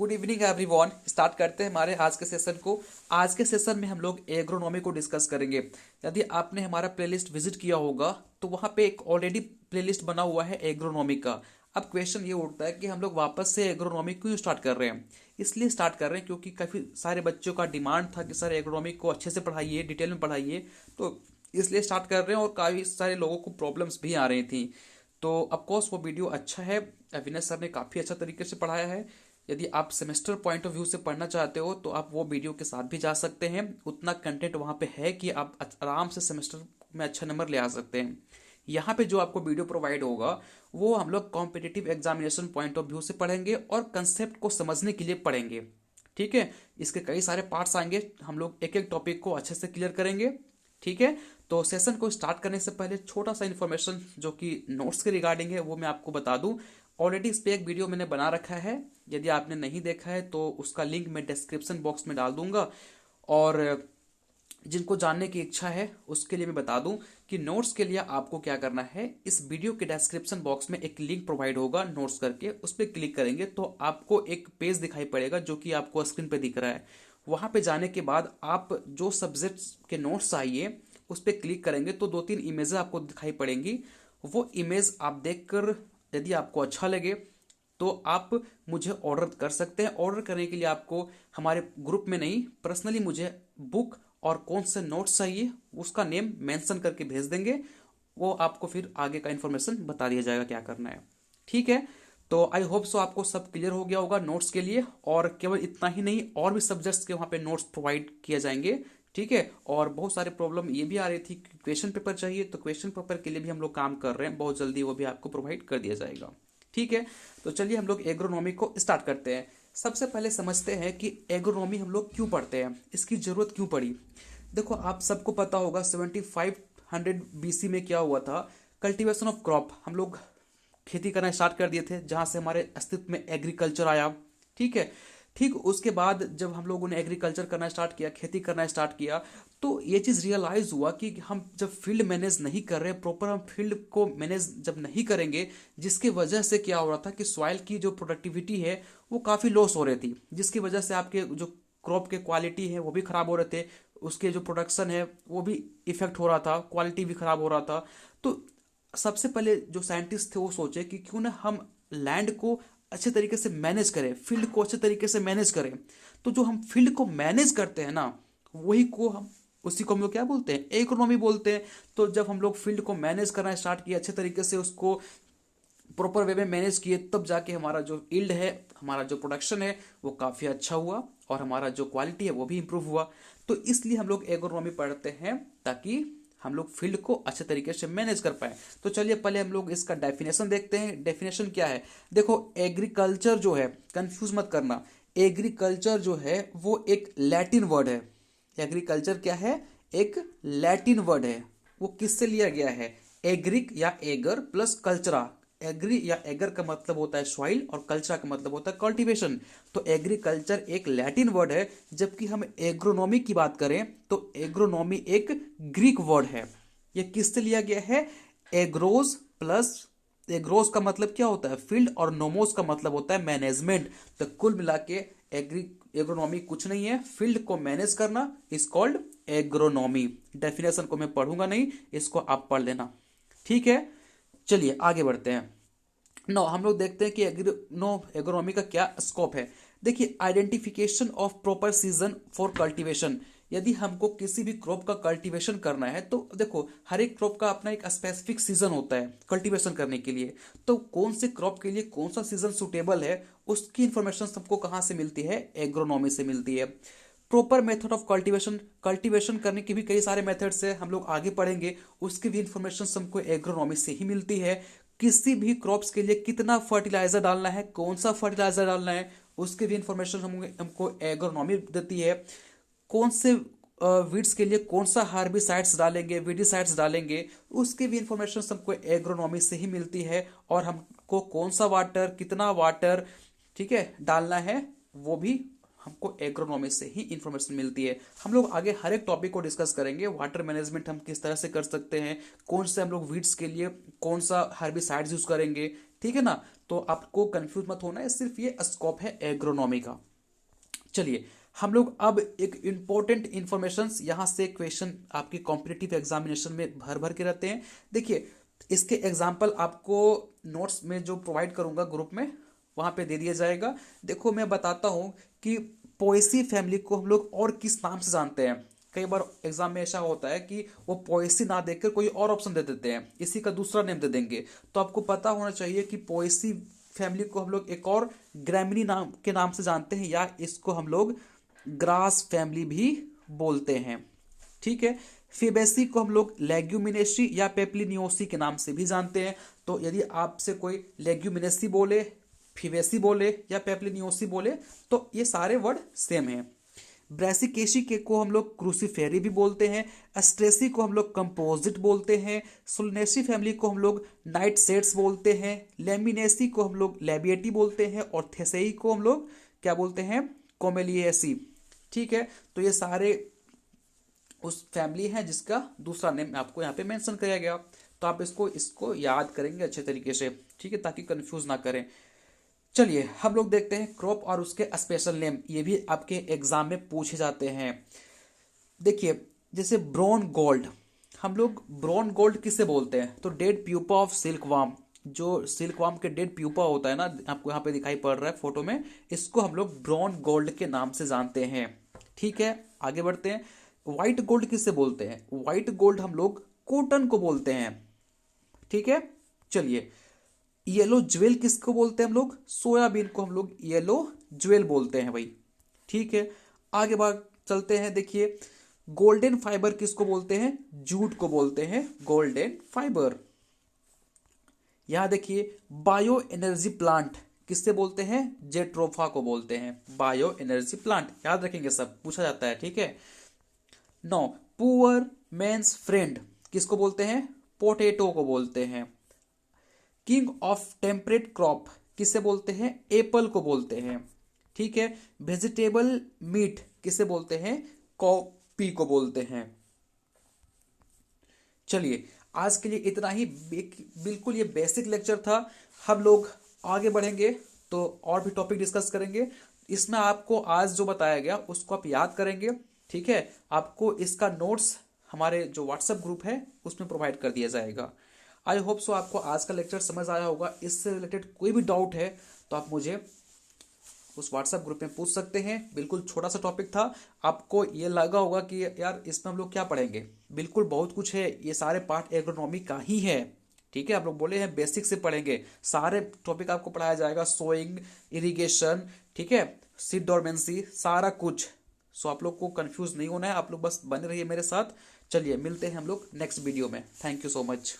Good evening everyone. Start करते हैं हमारे आज के सेशन को। आज के सेशन में हम लोग एग्रोनॉमी को डिस्कस करेंगे। यदि आपने हमारा प्लेलिस्ट विजिट किया होगा तो वहाँ पे एक ऑलरेडी प्लेलिस्ट बना हुआ है एग्रोनॉमी का। अब क्वेश्चन ये उठता है कि हम लोग वापस से एग्रोनॉमी क्यों स्टार्ट कर रहे हैं। इसलिए स्टार्ट कर रहे हैं क्योंकि काफ़ी सारे बच्चों का डिमांड था कि सर एग्रोनॉमी को अच्छे से पढ़ाइए, डिटेल में पढ़ाइए, तो इसलिए स्टार्ट कर रहे हैं। और काफ़ी सारे लोगों को प्रॉब्लम्स भी आ रही थी। तो ऑफकोर्स वो वीडियो अच्छा है, अविनाश सर ने काफ़ी अच्छा तरीके से पढ़ाया है। यदि आप सेमेस्टर पॉइंट ऑफ व्यू से पढ़ना चाहते हो तो आप वो वीडियो के साथ भी जा सकते हैं। उतना कंटेंट वहाँ पे है कि आप आराम से सेमेस्टर में अच्छा नंबर ले आ सकते हैं। यहाँ पे जो आपको वीडियो प्रोवाइड होगा वो हम लोग competitive examination point of view से पढ़ेंगे और कंसेप्ट को समझने के लिए पढ़ेंगे। ठीक है, इसके कई सारे पार्ट्स आएंगे, हम लोग एक एक टॉपिक को अच्छे से क्लियर करेंगे। ठीक है, तो सेशन को स्टार्ट करने से पहले छोटा सा इन्फॉर्मेशन जो कि नोट्स के रिगार्डिंग है वो मैं आपको बता दूं। ऑलरेडी इस पे एक वीडियो मैंने बना रखा है, यदि आपने नहीं देखा है तो उसका लिंक मैं डिस्क्रिप्शन बॉक्स में डाल दूंगा। और जिनको जानने की इच्छा है उसके लिए मैं बता दूं कि नोट्स के लिए आपको क्या करना है, इस वीडियो के डिस्क्रिप्शन बॉक्स में एक लिंक प्रोवाइड होगा नोट्स करके, उस पर क्लिक करेंगे तो आपको एक पेज दिखाई पड़ेगा जो कि आपको स्क्रीन पे दिख रहा है। वहां पे जाने के बाद आप जो सब्जेक्ट्स के नोट्स चाहिए उस पर क्लिक करेंगे तो 2-3 इमेजेस आपको दिखाई पड़ेंगी। वो इमेज आप देखकर यदि आपको अच्छा लगे तो आप मुझे ऑर्डर कर सकते हैं। ऑर्डर करने के लिए आपको हमारे ग्रुप में नहीं, पर्सनली मुझे बुक और कौन से नोट्स चाहिए उसका नेम मेंशन करके भेज देंगे। वो आपको फिर आगे का इन्फॉर्मेशन बता दिया जाएगा क्या करना है। ठीक है, तो आई होप सो आपको सब क्लियर हो गया होगा नोट्स के लिए। और केवल इतना ही नहीं, और भी सब्जेक्ट्स के वहाँ पे नोट्स प्रोवाइड किए जाएंगे। ठीक है, और बहुत सारे प्रॉब्लम ये भी आ रही थी कि क्वेश्चन पेपर चाहिए, तो क्वेश्चन पेपर के लिए भी हम लोग काम कर रहे हैं, बहुत जल्दी वो भी आपको प्रोवाइड कर दिया जाएगा। ठीक है, तो चलिए हम लोग एग्रोनॉमी को स्टार्ट करते हैं। सबसे पहले समझते हैं कि एग्रोनॉमी हम लोग क्यों पढ़ते हैं, इसकी जरूरत क्यों पड़ी। देखो, आप सबको पता होगा 7500 BC में क्या हुआ था, कल्टीवेशन ऑफ क्रॉप। हम लोग खेती करना स्टार्ट कर दिए थे, जहां से हमारे अस्तित्व में एग्रीकल्चर आया। ठीक है, ठीक उसके बाद जब हम लोगों ने एग्रीकल्चर करना स्टार्ट किया, खेती करना स्टार्ट किया, तो ये चीज़ रियलाइज हुआ कि हम जब फील्ड मैनेज नहीं कर रहे प्रॉपर, हम फील्ड को मैनेज जब नहीं करेंगे, जिसकी वजह से क्या हो रहा था कि सॉइल की जो प्रोडक्टिविटी है वो काफ़ी लॉस हो रही थी, जिसकी वजह से आपके जो क्रॉप के क्वालिटी है वो भी खराब हो रहे थे, उसके जो प्रोडक्शन है वो भी इफेक्ट हो रहा था, क्वालिटी भी खराब हो रहा था। तो सबसे पहले जो साइंटिस्ट थे वो सोचे कि क्यों ना हम लैंड को अच्छे तरीके से मैनेज करें, फील्ड को अच्छे तरीके से मैनेज करें। तो जो हम फील्ड को मैनेज करते हैं ना, वही को हम उसी को हम लोग क्या बोलते हैं, इकोनॉमी बोलते हैं। तो जब हम लोग फील्ड को मैनेज करना स्टार्ट किया, अच्छे तरीके से उसको प्रॉपर वे में मैनेज किए, तब जाके हमारा जो यील्ड है, हमारा जो प्रोडक्शन है वो काफ़ी अच्छा हुआ और हमारा जो क्वालिटी है वो भी इंप्रूव हुआ। तो इसलिए हम लोग एग्रोनॉमी पढ़ते हैं ताकि हम लोग फील्ड को अच्छे तरीके से मैनेज कर पाए। तो चलिए पहले हम लोग इसका डेफिनेशन देखते हैं। डेफिनेशन क्या है, देखो एग्रीकल्चर जो है, कंफ्यूज मत करना, एग्रीकल्चर जो है वो एक लैटिन वर्ड है। एग्रीकल्चर क्या है, एक लैटिन वर्ड है। वो किससे लिया गया है, एग्रिक या एगर प्लस कल्चरा। एग्री या एगर का मतलब होता है सॉइल और कल्चर का मतलब होता है कल्टीवेशन। तो एग्रीकल्चर एक लैटिन वर्ड है, जबकि हम एग्रोनॉमी की बात करें तो एग्रोनॉमी एक ग्रीक वर्ड है। ये किससे लिया गया है, एग्रोज प्लस, एग्रोज का मतलब क्या होता है फील्ड, और नोमोस का मतलब होता है मैनेजमेंट। तो कुल मिला के एग्रोनॉमी कुछ नहीं है, फील्ड को मैनेज करना इज कॉल्ड एग्रोनॉमी। डेफिनेशन को मैं पढ़ूंगा नहीं, इसको आप पढ़ लेना। ठीक है, चलिए आगे बढ़ते हैं। नो, हम लोग देखते हैं कि एग्रोनॉमी का क्या स्कोप है। देखिए, identification of proper season for cultivation. यदि हमको किसी भी क्रॉप का कल्टीवेशन करना है तो देखो, हर एक क्रॉप का अपना एक स्पेसिफिक सीजन होता है कल्टीवेशन करने के लिए। तो कौन से क्रॉप के लिए कौन सा सीजन सुटेबल है, उसकी इंफॉर्मेशन सबको कहाँ से मिलती है, एग्रोनॉमी से मिलती है। Proper method of cultivation, cultivation करने के भी कई सारे मेथड्स है, हम लोग आगे पढ़ेंगे, उसकी भी इंफॉर्मेशन हमको एग्रोनॉमी से ही मिलती है। किसी भी क्रॉप्स के लिए कितना फर्टिलाइजर डालना है, कौन सा फर्टिलाइजर डालना है, उसकी भी इंफॉर्मेशन हमको एग्रोनॉमी देती है। कौन से वीड्स के लिए कौन सा हार्बिसाइड्स डालेंगे, वीडिसाइड्स डालेंगे, उसकी भी इंफॉर्मेशन हमको एग्रोनॉमी से ही मिलती है। और हमको कौन सा वाटर, कितना वाटर, ठीक है, डालना है, वो भी हमको एग्रोनॉमी से ही इंफॉर्मेशन मिलती है। हम लोग आगे हर एक टॉपिक को डिस्कस करेंगे। वाटर मैनेजमेंट हम किस तरह से कर सकते हैं, कौन से हम लोग वीड्स के लिए कौन सा हार्बिसाइड्स यूज करेंगे, ठीक है ना। तो आपको कंफ्यूज मत होना है, सिर्फ ये स्कोप है एग्रोनॉमी का। चलिए हम लोग अब एक इंपॉर्टेंट इंफॉर्मेशन, यहाँ से क्वेश्चन आपके कॉम्पिटिटिव एग्जामिनेशन में भर भर के रहते हैं। देखिए इसके एग्जाम्पल आपको नोट्स में जो प्रोवाइड करूंगा ग्रुप में, वहां पे दे दिया जाएगा। देखो मैं बताता हूं कि पोएसी फैमिली को हम लोग और किस नाम से जानते हैं। कई बार एग्जाम में ऐसा होता है कि वो पोएसी ना देकर कोई और ऑप्शन दे देते हैं, इसी का दूसरा नेम दे देंगे। तो आपको पता होना चाहिए कि पोएसी फैमिली को हम लोग एक और ग्रैमिनी नाम के नाम से जानते हैं, या इसको हम लोग ग्रास फैमिली भी बोलते हैं। ठीक है, फेबेसी को हम लोग लेग्यूमिनेसी या पेप्लिनियोसी के नाम से भी जानते हैं। तो यदि आपसे कोई लेग्यूमिनेसी बोले, फिवेसी बोले या पेप्लिनियोसी बोले, तो ये सारे वर्ड सेम हैं। ब्रैसिकेसी के को हम लोग क्रूसीफेरी भी बोलते हैं। एस्ट्रेसी को हम लोग कंपोजिट बोलते हैं। सोलनेसी फैमिली को हम लोग नाइट सेट्स बोलते हैं। लेमिनेसी को हम लोग लेबिएटी बोलते हैं। और थेसेई को हम लोग क्या बोलते हैं, कोमेलिएसी। ठीक है, तो ये सारे उस फैमिली है जिसका दूसरा नेम आपको यहाँ पे मेंशन किया गया। तो आप इसको याद करेंगे अच्छे तरीके से, ठीक है, ताकि कंफ्यूज ना करें। चलिए हम लोग देखते हैं क्रॉप और उसके स्पेशल नेम, ये भी आपके एग्जाम में पूछे जाते हैं। देखिए जैसे ब्राउन गोल्ड, हम लोग ब्राउन गोल्ड किसे बोलते हैं, तो डेड प्यूपा ऑफ सिल्कवार्म, जो सिल्कवार्म के डेड प्यूपा होता है ना, आपको यहाँ पे दिखाई पड़ रहा है फोटो में, इसको हम लोग ब्राउन गोल्ड के नाम से जानते हैं। ठीक है, आगे बढ़ते हैं। व्हाइट गोल्ड किससे बोलते हैं, व्हाइट गोल्ड हम लोग कॉटन को बोलते हैं। ठीक है, चलिए येलो ज्वेल किसको बोलते हैं हम लोग, सोयाबीन को हम लोग येलो ज्वेल बोलते हैं भाई। ठीक है, आगे बात चलते हैं। देखिए गोल्डन फाइबर किसको बोलते हैं, जूट को बोलते हैं गोल्डन फाइबर। यहां देखिए बायो एनर्जी प्लांट किससे बोलते हैं, जेट्रोफा को बोलते हैं बायो एनर्जी प्लांट, याद रखेंगे, सब पूछा जाता है। ठीक है, नो पुअर मैन्स फ्रेंड किसको बोलते हैं, पोटैटो को बोलते हैं। किंग ऑफ टेम्परेट क्रॉप किसे बोलते हैं, एप्पल को बोलते हैं। ठीक है, वेजिटेबल मीट किसे बोलते हैं, कॉफी को बोलते हैं। चलिए आज के लिए इतना ही, बिल्कुल ये बेसिक लेक्चर था। हम लोग आगे बढ़ेंगे तो और भी टॉपिक डिस्कस करेंगे। इसमें आपको आज जो बताया गया उसको आप याद करेंगे। ठीक है, आपको इसका नोट्स हमारे जो व्हाट्सएप ग्रुप है उसमें प्रोवाइड कर दिया जाएगा। आई होप सो आपको आज का लेक्चर समझ आया होगा। इससे रिलेटेड कोई भी डाउट है तो आप मुझे उस व्हाट्सएप ग्रुप में पूछ सकते हैं। बिल्कुल छोटा सा टॉपिक था, आपको ये लगा होगा कि यार इसमें हम लोग क्या पढ़ेंगे, बिल्कुल बहुत कुछ है, ये सारे पार्ट एग्रोनॉमी का ही है। ठीक है, आप लोग बोले हैं बेसिक से पढ़ेंगे, सारे टॉपिक आपको पढ़ाया जाएगा, सोइंग, इरिगेशन, ठीक है, सीड डोरमेंसी, सारा कुछ। सो आप लोग को कंफ्यूज नहीं होना है, आप लोग बस बने रहिए मेरे साथ। चलिए मिलते हैं हम लोग नेक्स्ट वीडियो में। Thank you so much.